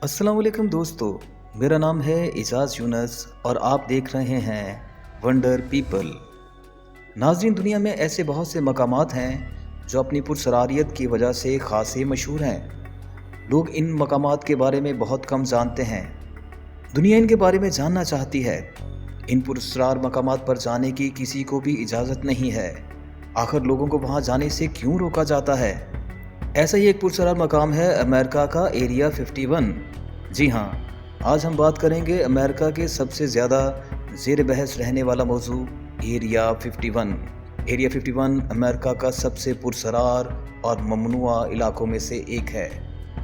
अस्सलाम वालेकुम दोस्तों, मेरा नाम है एजाज यूनस और आप देख रहे हैं वंडर पीपल। नाज़रीन, दुनिया में ऐसे बहुत से मकामात हैं जो अपनी पुरसरारियत की वजह से खासे मशहूर हैं। लोग इन मकामात के बारे में बहुत कम जानते हैं। दुनिया इनके बारे में जानना चाहती है। इन पुरस्कार मकामात पर जाने की किसी को भी इजाज़त नहीं है। आखिर लोगों को वहाँ जाने से क्यों रोका जाता है? ऐसा ही एक पुरसरार मकाम है अमेरिका का एरिया 51। जी हाँ, आज हम बात करेंगे अमेरिका के सबसे ज़्यादा ज़ेर बहस रहने वाला मौजू एरिया 51। एरिया 51 अमेरिका का सबसे पुरसरार और ममनुआ इलाकों में से एक है।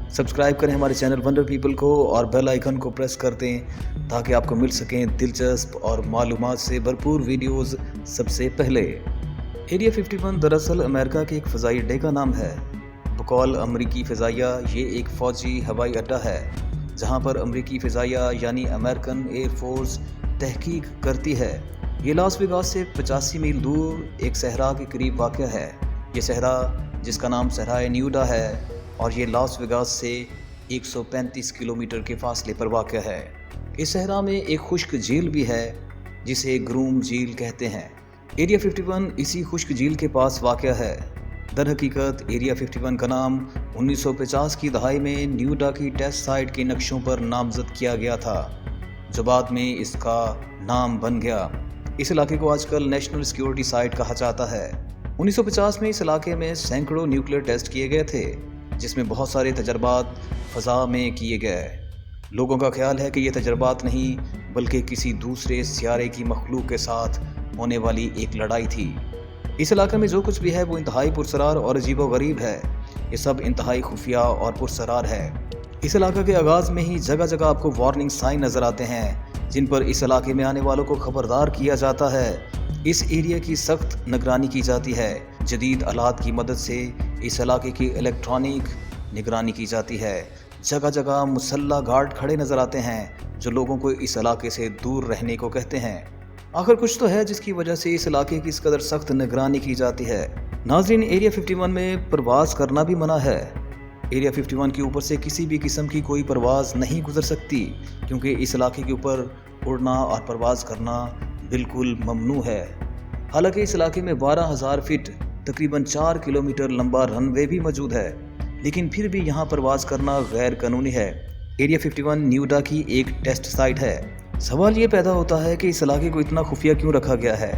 सब्सक्राइब करें हमारे चैनल वंडर पीपल को और बेल आइकन को प्रेस कर दें ताकि आपको मिल सकें दिलचस्प और मालूमात से भरपूर वीडियोज़ सबसे पहले। एरिया 51 दरअसल अमेरिका के एक फ़ज़ाई अड्डे का नाम है। बकौल अमरीकी फ़ज़ाइया ये एक फ़ौजी हवाई अड्डा है जहां पर अमरीकी फ़ज़ाइया यानी अमेरिकन एयर फोर्स तहकीक करती है। ये लास वेगास से 85 मील दूर एक सहरा के करीब वाक़या है। ये सहरा जिसका नाम सहराए न्यूडा है और ये लास वेगास से 135 किलोमीटर के फासले पर वाक़या है। इस सहरा में एक खुश्क झील भी है जिसे ग्रूम झील कहते हैं। एरिया 51 इसी खुश्क झील के पास वाक़या है। दर हकीकत एरिया 51 का नाम 1950 की दहाई में न्यूडा की टेस्ट साइट के नक्शों पर नामजद किया गया था, जो बाद में इसका नाम बन गया। इस इलाके को आजकल नेशनल सिक्योरिटी साइट कहा जाता है। 1950 में इस इलाके में सैकड़ों न्यूक्लियर टेस्ट किए गए थे, जिसमें बहुत सारे तजर्बात फ़ज़ा में किए गए। लोगों का ख्याल है कि ये तजर्बात नहीं बल्कि किसी दूसरे सियारे की मखलूक के साथ होने वाली एक लड़ाई थी। इस इलाके में जो कुछ भी है वो इंतहाई पुरसरार और अजीबोगरीब है। ये सब इंतहाई खुफिया और पुरसरार है। इस इलाके के आगाज़ में ही जगह जगह आपको वार्निंग साइन नज़र आते हैं जिन पर इस इलाके में आने वालों को खबरदार किया जाता है। इस एरिया की सख्त निगरानी की जाती है। जदीद आलात की मदद से इस इलाके की इलेक्ट्रॉनिक निगरानी की जाती है। जगह जगह मुसल्ला गार्ड खड़े नज़र आते हैं जो लोगों को इस इलाके से दूर रहने को कहते हैं। आखिर कुछ तो है जिसकी वजह से इस इलाके की इस कदर सख्त निगरानी की जाती है। नाज़रीन, एरिया 51 में परवाज़ करना भी मना है। एरिया 51 के ऊपर से किसी भी किस्म की कोई परवाज़ नहीं गुजर सकती क्योंकि इस इलाके के ऊपर उड़ना और परवाज़ करना बिल्कुल ममनू है। हालांकि इस इलाके में 12,000 फीट तकरीबन 4 किलोमीटर लंबा रनवे भी मौजूद है, लेकिन फिर भी यहाँ परवाज़ करना गैर कानूनी है। एरिया 51 न्यूडा की एक टेस्ट साइट है। सवाल ये पैदा होता है कि इस इलाके को इतना खुफिया क्यों रखा गया है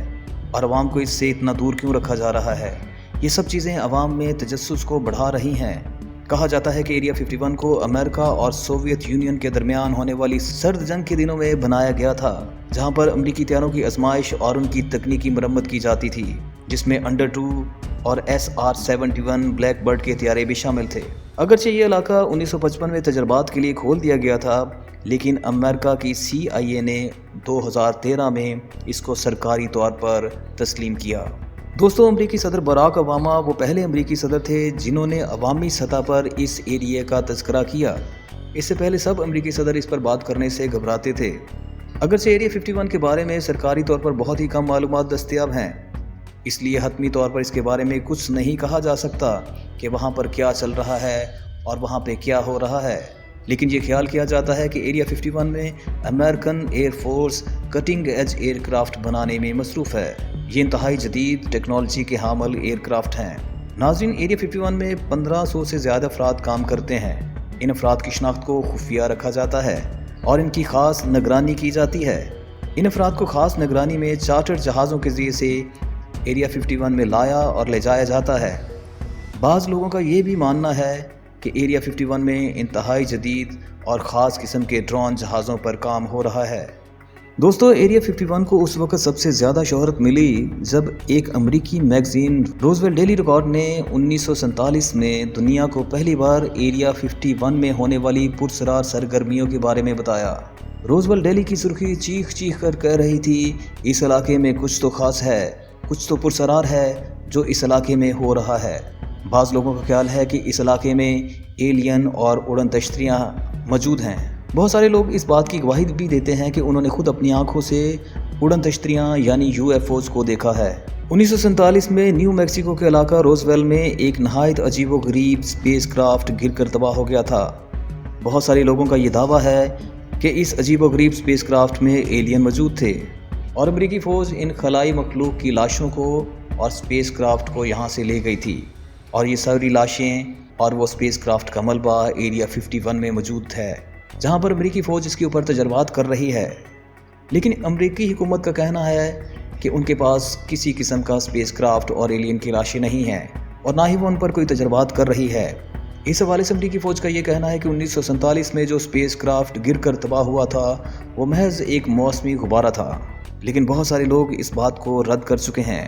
और अवाम को इससे इतना दूर क्यों रखा जा रहा है। ये सब चीज़ें अवाम में तजस्सुस को बढ़ा रही हैं। कहा जाता है कि एरिया 51 को अमेरिका और सोवियत यूनियन के दरमियान होने वाली सर्द जंग के दिनों में बनाया गया था, जहां पर अमरीकी हथियारों की आजमाइश और उनकी तकनीकी मरम्मत की जाती थी, जिसमें अंडर 2 और SR-71 ब्लैक बर्ड के हथियारे भी शामिल थे। अगरचे ये इलाका 1955 में तजर्बात के लिए खोल दिया गया था, लेकिन अमेरिका की CIA ने 2013 में इसको सरकारी तौर पर तस्लीम किया। दोस्तों, अमरीकी सदर बराक ओबामा वो पहले अमरीकी सदर थे जिन्होंने अवामी सतह पर इस एरिया का तज़किरा किया। इससे पहले सब अमरीकी सदर इस पर बात करने से घबराते थे। अगरचे एरिया 51 के बारे में सरकारी तौर पर बहुत ही कम मालूमात दस्तयाब हैं, इसलिए हतमी तौर पर इसके बारे में कुछ नहीं कहा जा सकता कि वहाँ पर क्या चल रहा है और वहाँ पे क्या हो रहा है। लेकिन ये ख्याल किया जाता है कि एरिया 51 में American air force cutting edge aircraft बनाने में मसरूफ़ है। ये इंतहाई जदीद टेक्नोलॉजी के हामिल एयरक्राफ्ट हैं। नाज़रीन, एरिया 51 में 1500 से ज़्यादा अफराद काम करते हैं। इन अफराद की शनाख्त को खुफिया रखा जाता है और इनकी ख़ास निगरानी की जाती है। इन अफराद को ख़ास निगरानी में चार्टर्ड जहाज़ों के ज़रिए से एरिया 51 में लाया और ले जाया जाता है। बाज़ लोगों का ये भी मानना है कि एरिया 51 में इंतहाई जदीद और ख़ास किस्म के ड्रोन जहाज़ों पर काम हो रहा है। दोस्तों, एरिया 51 को उस वक्त सबसे ज़्यादा शोहरत मिली जब एक अमरीकी मैगज़ीन रोजवेल डेली रिकॉर्ड ने 1947 में दुनिया को पहली बार एरिया 51 में होने वाली पुरसरार सरगर्मियों के बारे में बताया। रोजवेल डेली की सुर्खी चीख चीख कर कह रही थी, इस इलाके में कुछ तो ख़ास है, कुछ तो पुरसरार है जो इस इलाके में हो रहा है। बाज़ लोगों का ख्याल है कि इस इलाके में एलियन और उड़न तश्तरियाँ मौजूद हैं। बहुत सारे लोग इस बात की गवाही भी देते हैं कि उन्होंने खुद अपनी आंखों से उड़न तश्तरियाँ यानी UFOs को देखा है। 1947 में न्यू मैक्सिको के इलाका रोजवेल में एक नहायत अजीबो गरीब स्पेस क्राफ्ट गिर कर तबाह हो गया था। بہت سارے لوگوں کا یہ دعویٰ ہے کہ اس عجیب و غریب اسپیس کرافٹ میں ایلین موجود تھے اور امریکی فوج ان خلائی مخلوق کی لاشوں کو اور اسپیس کرافٹ کو یہاں سے لے گئی تھی، اور یہ ساری لاشیں اور وہ اسپیس کرافٹ کا ملبہ ایریا 51 میں موجود ہے، جہاں پر امریکی فوج اس کے اوپر تجربات کر رہی ہے۔ لیکن امریکی حکومت کا کہنا ہے کہ ان کے پاس کسی قسم کا اسپیس کرافٹ اور ایلین کی لاشیں نہیں ہیں، اور نہ ہی وہ ان پر کوئی تجربات کر رہی ہے۔ اس حوالے سے امریکی فوج کا یہ کہنا ہے کہ 1947 میں جو اسپیس کرافٹ گر کر تباہ ہوا تھا وہ محض ایک موسمی غبارہ تھا، لیکن بہت سارے لوگ اس بات کو رد کر چکے ہیں۔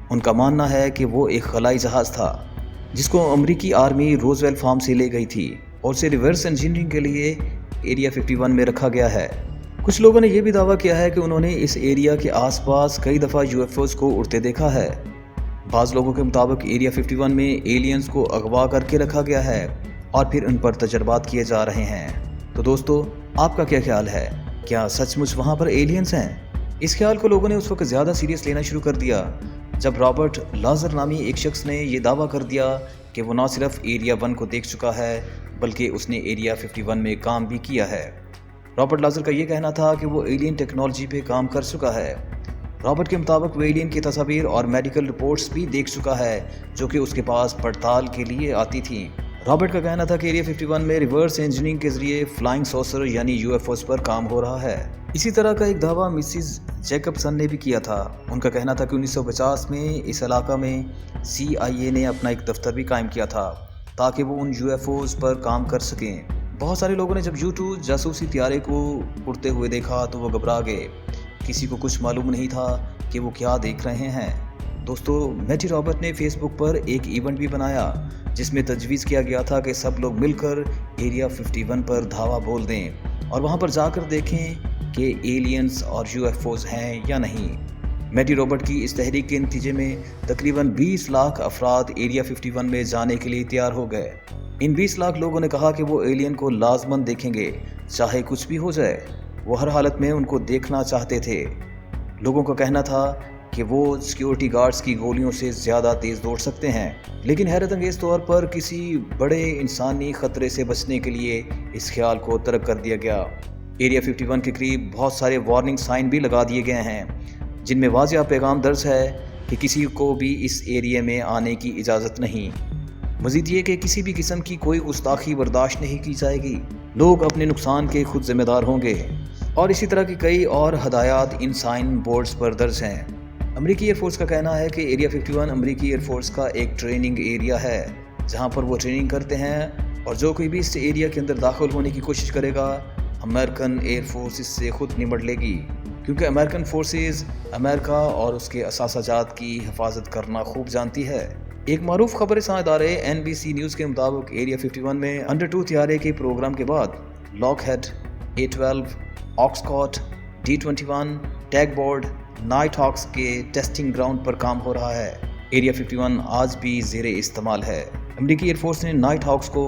ان کا ماننا ہے کہ وہ ایک خلائی جہاز تھا جس کو امریکی آرمی روزویل فارم سے لے گئی تھی اور اسے ریورس انجینئرنگ کے لیے ایریا 51 میں رکھا گیا ہے۔ کچھ لوگوں نے یہ بھی دعویٰ کیا ہے کہ انہوں نے اس ایریا کے آس پاس کئی دفعہ UFOs کو اڑتے دیکھا ہے۔ بعض لوگوں کے مطابق ایریا 51 میں ایلینز کو اغوا کر کے رکھا گیا ہے اور پھر ان پر تجربات کیے جا رہے ہیں۔ تو دوستو، آپ کا کیا خیال ہے؟ کیا سچ مچ وہاں پر ایلینز ہیں؟ اس خیال کو لوگوں نے اس وقت زیادہ سیریس لینا شروع کر دیا جب رابرٹ لازر نامی ایک شخص نے یہ دعویٰ کر دیا کہ وہ نہ صرف ایریا 1 کو دیکھ چکا ہے بلکہ اس نے ایریا 51 میں کام بھی کیا ہے۔ رابرٹ لازر کا یہ کہنا تھا کہ وہ ایلین ٹیکنالوجی پہ کام کر چکا ہے۔ رابرٹ کے مطابق وہ ایلین کی تصاویر اور میڈیکل رپورٹس بھی دیکھ چکا ہے جو کہ اس کے پاس پڑتال کے لیے آتی تھیں۔ رابرٹ کا کہنا تھا کہ ایریا 51 میں ریورس انجینئرنگ کے ذریعے فلائنگ سوسر یعنی UFOs پر کام ہو رہا ہے۔ اسی طرح کا ایک دعویٰ مسز جیکبسن نے بھی کیا تھا۔ ان کا کہنا تھا کہ 1950 میں اس علاقہ میں CIA نے اپنا ایک دفتر بھی قائم کیا تھا تاکہ وہ ان UFOs پر کام کر سکیں۔ بہت سارے لوگوں نے جب U2 جاسوسی طیارے کو اڑتے ہوئے دیکھا تو وہ گھبرا گئے۔ کسی کو کچھ معلوم نہیں تھا کہ وہ کیا دیکھ رہے ہیں۔ دوستو، میٹی رابرٹ نے فیس بک پر ایک ایونٹ بھی بنایا جس میں تجویز کیا گیا تھا کہ سب لوگ مل کر ایریا 51 پر دھاوا بول دیں اور وہاں پر جا کر دیکھیں کہ ایلینز اور UFOs ہیں یا نہیں۔ میٹی رابرٹ کی اس تحریک کے نتیجے میں تقریباً 20 لاکھ افراد ایریا 51 میں جانے کے لیے تیار ہو گئے۔ ان 20 لاکھ لوگوں نے کہا کہ وہ ایلین کو لازماً دیکھیں گے، چاہے کچھ بھی ہو جائے۔ وہ ہر حالت میں ان کو دیکھنا چاہتے تھے۔ لوگوں کا کہنا تھا کہ وہ سیکیورٹی گارڈز کی گولیوں سے زیادہ تیز دوڑ سکتے ہیں، لیکن حیرت انگیز طور پر کسی بڑے انسانی خطرے سے بچنے کے لیے اس خیال کو ترک کر دیا گیا۔ ایریا 51 کے قریب بہت سارے وارننگ سائن بھی لگا دیے گئے ہیں جن میں واضح پیغام درج ہے کہ کسی کو بھی اس ایریا میں آنے کی اجازت نہیں۔ مزید یہ کہ کسی بھی قسم کی کوئی گستاخی برداشت نہیں کی جائے گی، لوگ اپنے نقصان کے خود ذمہ دار ہوں گے، اور اسی طرح کی کئی اور ہدایات ان سائن بورڈز پر درج ہیں۔ امریکی ایئر فورس کا کہنا ہے کہ ایریا 51 امریکی ایئر فورس کا ایک ٹریننگ ایریا ہے جہاں پر وہ ٹریننگ کرتے ہیں، اور جو کوئی بھی اس ایریا کے اندر داخل ہونے کی کوشش کرے گا امریکن ایئر فورس اس سے خود نمٹ لے گی، کیونکہ امریکن فورسز امریکہ اور اس کے اثاثہ جات کی حفاظت کرنا خوب جانتی ہے۔ ایک معروف خبر رساں ادارے NBC نیوز کے مطابق ایریا 51 میں انڈر 2 طیارے کے پروگرام کے بعد Lockheed, A-12، Oxcart, D-21، Tagboard, Nighthawks کے ٹیسٹنگ گراؤنڈ پر کام ہو رہا ہے۔ ایریا 51 آج بھی زیر استعمال ہے۔ امریکی ایئر فورس نے نائٹ ہاکس کو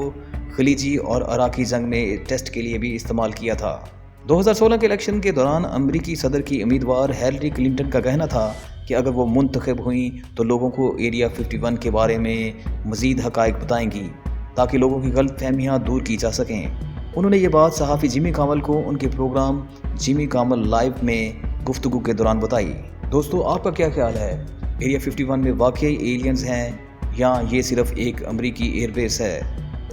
خلیجی اور عراقی جنگ میں ٹیسٹ کے لیے بھی استعمال کیا تھا۔ 2016 کے الیکشن کے دوران امریکی صدر کی امیدوار ہیلری کلنٹن کا کہنا تھا کہ اگر وہ منتخب ہوئیں تو لوگوں کو ایریا 51 کے بارے میں مزید حقائق بتائیں گی تاکہ لوگوں کی غلط فہمیاں دور کی جا سکیں۔ انہوں نے یہ بات صحافی جیمی کامل کو ان کے پروگرام جیمی کامل لائیو میں گفتگو کے دوران بتائی۔ دوستو، آپ کا کیا خیال ہے؟ ایریا 51 میں واقعی ایلینز ہیں یا یہ صرف ایک امریکی ایئر بیس ہے؟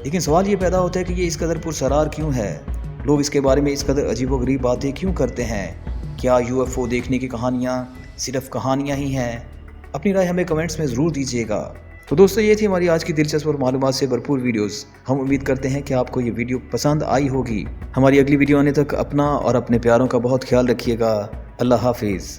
لیکن سوال یہ پیدا ہوتا ہے کہ یہ اس قدر پرسرار کیوں ہے؟ لوگ اس کے بارے میں اس قدر عجیب و غریب باتیں کیوں کرتے ہیں؟ کیا UFO دیکھنے کی کہانیاں صرف کہانیاں ہی ہیں؟ اپنی رائے ہمیں کمنٹس میں ضرور دیجیے گا۔ تو دوستو، یہ تھی ہماری آج کی دلچسپ اور معلومات سے بھرپور ویڈیوز۔ ہم امید کرتے ہیں کہ آپ کو یہ ویڈیو پسند آئی ہوگی۔ ہماری اگلی ویڈیو آنے تک اپنا اور اپنے پیاروں کا بہت خیال رکھیے گا۔ اللہ حافظ۔